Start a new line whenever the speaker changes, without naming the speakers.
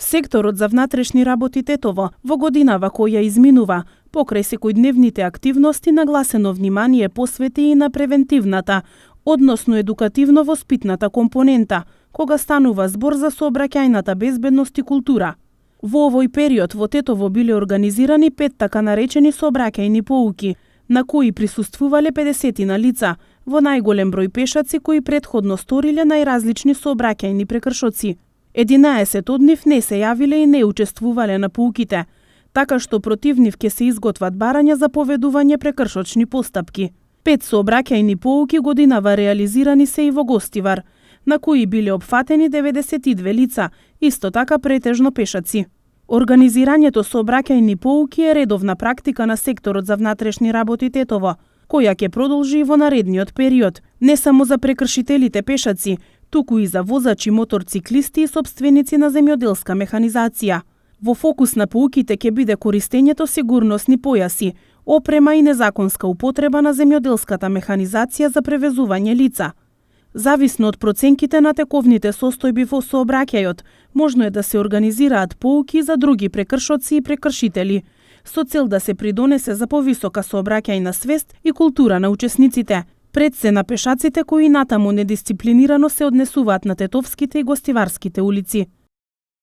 Секторот за внатрешни работи Тетово во годинава која изминува, покрај секојдневните активности, нагласено внимание посвети и на превентивната, односно едукативно-воспитната компонента, кога станува збор за сообраќајната безбедност и култура. Во овој период во Тетово биле организирани 5 така наречени сообраќајни поуки, на кои присуствувале 50 лица, во најголем број пешаци кои претходно сториле најразлични сообраќајни прекршоци. 11 од нив не се јавиле и не учествувале на поуките, така што против нив ќе се изготват барања за поведување прекршочни постапки. 5 сообраќајни поуки годинава реализирани се и во Гостивар, на кои биле опфатени 92 лица, исто така претежно пешаци. Организирањето сообраќајни поуки е редовна практика на секторот за внатрешни работи Тетово, која ќе продолжи и во наредниот период, не само за прекршителите пешаци, туку и за возачи моторциклисти и сопственици на земјоделска механизација. Во фокус на поуките ќе биде користењето сигурносни појаси, опрема и незаконска употреба на земјоделската механизација за превезување лица. Зависно од проценките на тековните состојби во сообраќајот, можно е да се организираат поуки за други прекршоци и прекршители, со цел да се придонесе за повисока сообраќајна свест и култура на учесниците, пред се на пешаците кои натаму недисциплинирано се однесуваат на тетовските и гостиварските улици.